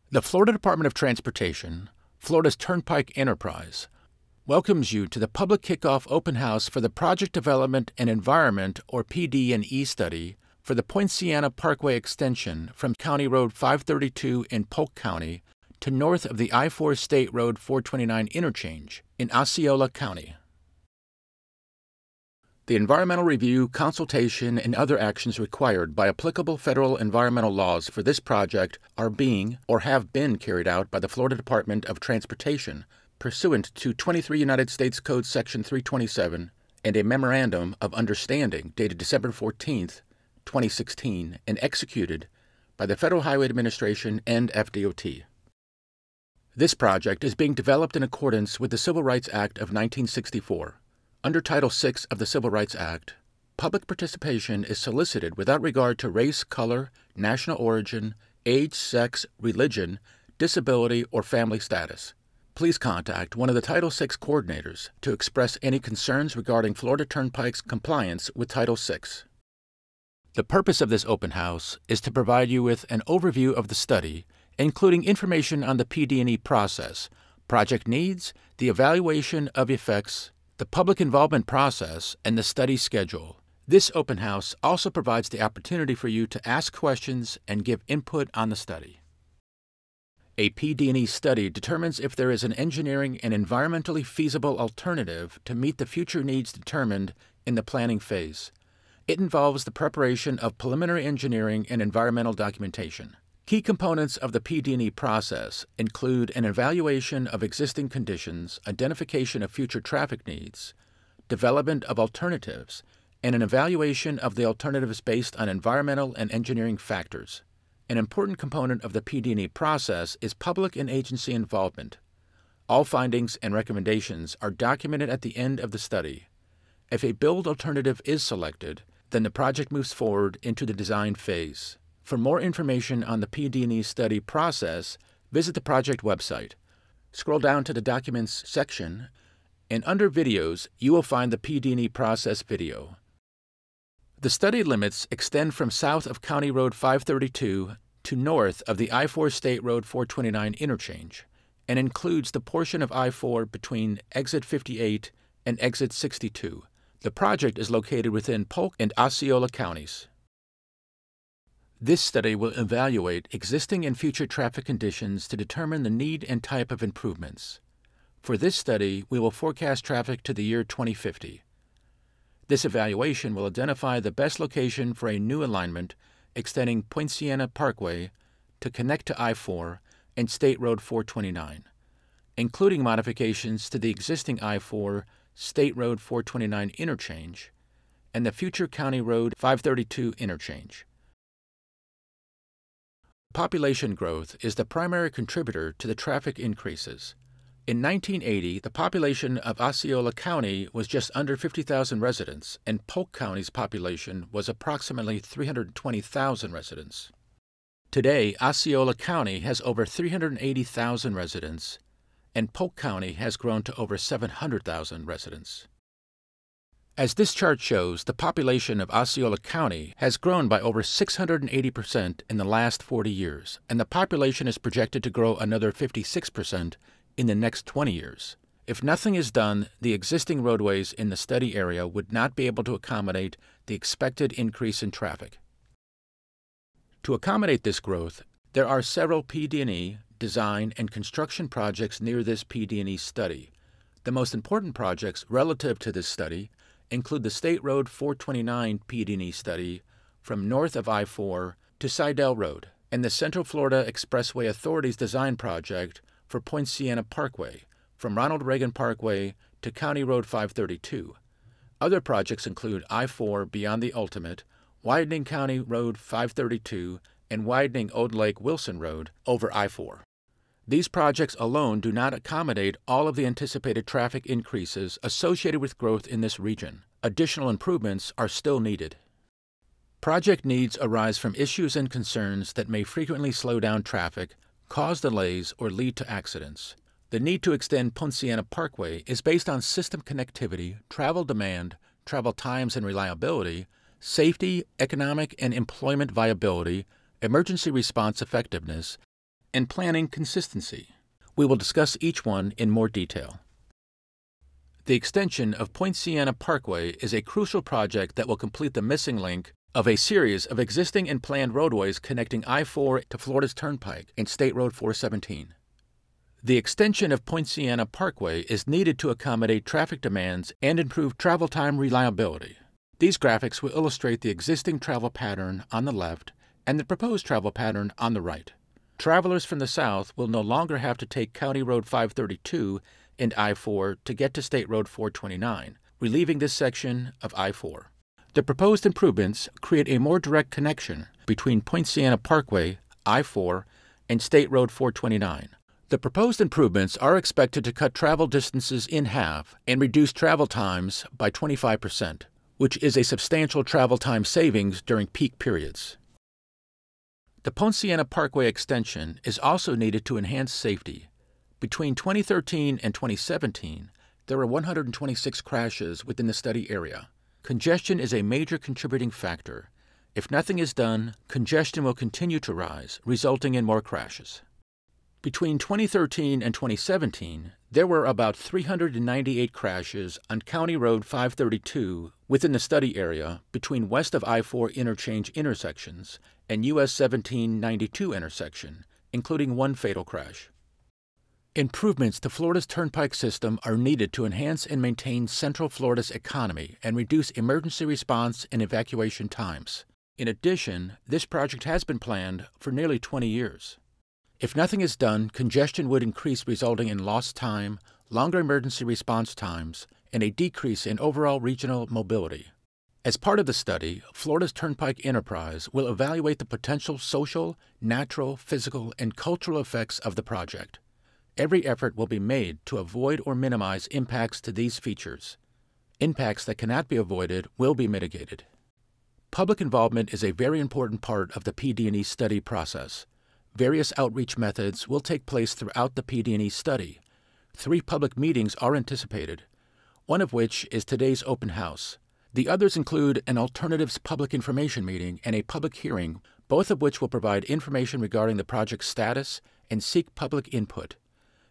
The Florida Department of Transportation, Florida's Turnpike Enterprise, welcomes you to the public kickoff open house for the Project Development and Environment, or PD&E study, for the Poinciana Parkway extension from County Road 532 in Polk County to north of the I-4 State Road 429 interchange in Osceola County. The environmental review, consultation, and other actions required by applicable federal environmental laws for this project are being or have been carried out by the Florida Department of Transportation pursuant to 23 United States Code Section 327 and a Memorandum of Understanding dated December 14, 2016, and executed by the Federal Highway Administration and FDOT. This project is being developed in accordance with the Civil Rights Act of 1964. Under Title VI of the Civil Rights Act, public participation is solicited without regard to race, color, national origin, age, sex, religion, disability, or family status. Please contact one of the Title VI coordinators to express any concerns regarding Florida Turnpike's compliance with Title VI. The purpose of this open house is to provide you with an overview of the study, including information on the PD&E process, project needs, the evaluation of effects, the public involvement process, and the study schedule. This open house also provides the opportunity for you to ask questions and give input on the study. A PD&E study determines if there is an engineering and environmentally feasible alternative to meet the future needs determined in the planning phase. It involves the preparation of preliminary engineering and environmental documentation. Key components of the PD&E process include an evaluation of existing conditions, identification of future traffic needs, development of alternatives, and an evaluation of the alternatives based on environmental and engineering factors. An important component of the PD&E process is public and agency involvement. All findings and recommendations are documented at the end of the study. If a build alternative is selected, then the project moves forward into the design phase. For more information on the PD&E study process, visit the project website. Scroll down to the Documents section, and under Videos, you will find the PD&E process video. The study limits extend from south of County Road 532 to north of the I-4 State Road 429 interchange, and includes the portion of I-4 between Exit 58 and Exit 62. The project is located within Polk and Osceola counties. This study will evaluate existing and future traffic conditions to determine the need and type of improvements. For this study, we will forecast traffic to the year 2050. This evaluation will identify the best location for a new alignment extending Poinciana Parkway to connect to I-4 and State Road 429, including modifications to the existing I-4 State Road 429 interchange and the future County Road 532 interchange. Population growth is the primary contributor to the traffic increases. In 1980, the population of Osceola County was just under 50,000 residents, and Polk County's population was approximately 320,000 residents. Today, Osceola County has over 380,000 residents, and Polk County has grown to over 700,000 residents. As this chart shows, the population of Osceola County has grown by over 680% in the last 40 years, and the population is projected to grow another 56% in the next 20 years. If nothing is done, the existing roadways in the study area would not be able to accommodate the expected increase in traffic. To accommodate this growth, there are several PD&E, design, and construction projects near this PD&E study. The most important projects relative to this study include the State Road 429 PD&E study from north of I-4 to Seidel Road, and the Central Florida Expressway Authority's design project for Poinciana Parkway from Ronald Reagan Parkway to County Road 532. Other projects include I-4 beyond the Ultimate, widening County Road 532, and widening Old Lake Wilson Road over I-4. These projects alone do not accommodate all of the anticipated traffic increases associated with growth in this region. Additional improvements are still needed. Project needs arise from issues and concerns that may frequently slow down traffic, cause delays, or lead to accidents. The need to extend Poinciana Parkway is based on system connectivity, travel demand, travel times and reliability, safety, economic and employment viability, emergency response effectiveness, and planning consistency. We will discuss each one in more detail. The extension of Poinciana Parkway is a crucial project that will complete the missing link of a series of existing and planned roadways connecting I-4 to Florida's Turnpike and State Road 417. The extension of Poinciana Parkway is needed to accommodate traffic demands and improve travel time reliability. These graphics will illustrate the existing travel pattern on the left and the proposed travel pattern on the right. Travelers from the south will no longer have to take County Road 532 and I-4 to get to State Road 429, relieving this section of I-4. The proposed improvements create a more direct connection between Poinciana Parkway, I-4, and State Road 429. The proposed improvements are expected to cut travel distances in half and reduce travel times by 25%, which is a substantial travel time savings during peak periods. The Poinciana Parkway extension is also needed to enhance safety. Between 2013 and 2017, there were 126 crashes within the study area. Congestion is a major contributing factor. If nothing is done, congestion will continue to rise, resulting in more crashes. Between 2013 and 2017, there were about 398 crashes on County Road 532 within the study area between west of I-4 interchange intersections and US 1792 intersection, including one fatal crash. Improvements to Florida's turnpike system are needed to enhance and maintain Central Florida's economy and reduce emergency response and evacuation times. In addition, this project has been planned for nearly 20 years. If nothing is done, congestion would increase, resulting in lost time, longer emergency response times, and a decrease in overall regional mobility. As part of the study, Florida's Turnpike Enterprise will evaluate the potential social, natural, physical, and cultural effects of the project. Every effort will be made to avoid or minimize impacts to these features. Impacts that cannot be avoided will be mitigated. Public involvement is a very important part of the PD&E study process. Various outreach methods will take place throughout the PD&E study. 3 public meetings are anticipated, one of which is today's open house. The others include an alternatives public information meeting and a public hearing, both of which will provide information regarding the project's status and seek public input.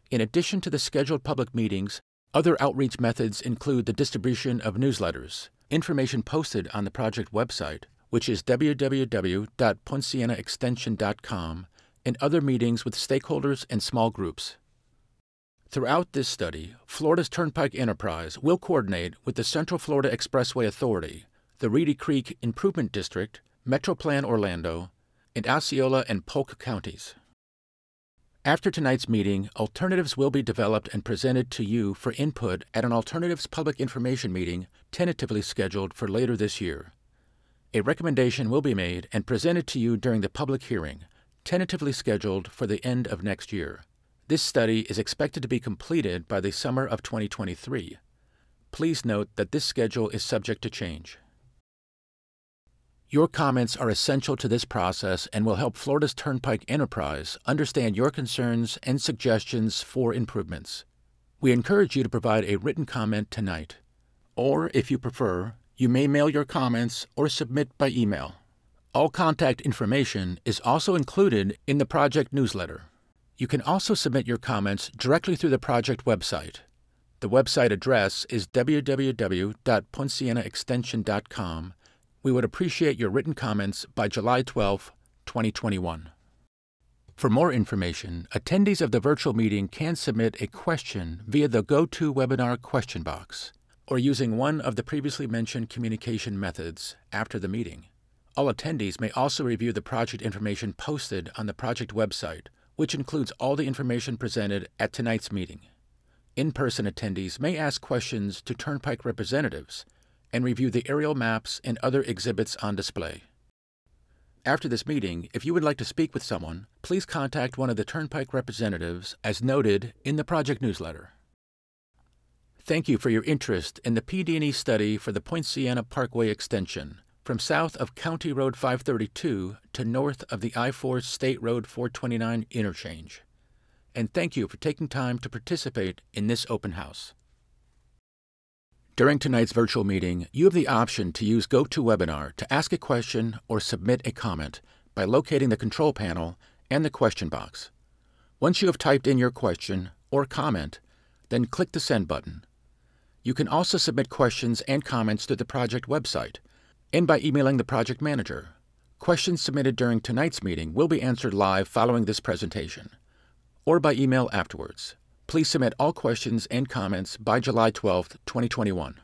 In addition to the scheduled public meetings, other outreach methods include the distribution of newsletters, information posted on the project website, which is www.poincianaextension.com, and other meetings with stakeholders and small groups. Throughout this study, Florida's Turnpike Enterprise will coordinate with the Central Florida Expressway Authority, the Reedy Creek Improvement District, Metroplan Orlando, and Osceola and Polk counties. After tonight's meeting, alternatives will be developed and presented to you for input at an alternatives public information meeting tentatively scheduled for later this year. A recommendation will be made and presented to you during the public hearing, tentatively scheduled for the end of next year. This study is expected to be completed by the summer of 2023. Please note that this schedule is subject to change. Your comments are essential to this process and will help Florida's Turnpike Enterprise understand your concerns and suggestions for improvements. We encourage you to provide a written comment tonight. Or, if you prefer, you may mail your comments or submit by email. All contact information is also included in the project newsletter. You can also submit your comments directly through the project website. The website address is www.poincianaextension.com. We would appreciate your written comments by July 12, 2021. For more information, attendees of the virtual meeting can submit a question via the GoToWebinar question box or using one of the previously mentioned communication methods after the meeting. All attendees may also review the project information posted on the project website, which includes all the information presented at tonight's meeting. In-person attendees may ask questions to Turnpike representatives and review the aerial maps and other exhibits on display. After this meeting, if you would like to speak with someone, please contact one of the Turnpike representatives as noted in the project newsletter. Thank you for your interest in the PD&E study for the Poinciana Parkway extension from south of County Road 532 to north of the I-4 State Road 429 interchange. And thank you for taking time to participate in this open house. During tonight's virtual meeting, you have the option to use GoToWebinar to ask a question or submit a comment by locating the control panel and the question box. Once you have typed in your question or comment, then click the Send button. You can also submit questions and comments through the project website and by emailing the project manager. Questions submitted during tonight's meeting will be answered live following this presentation, or by email afterwards. Please submit all questions and comments by July 12, 2021.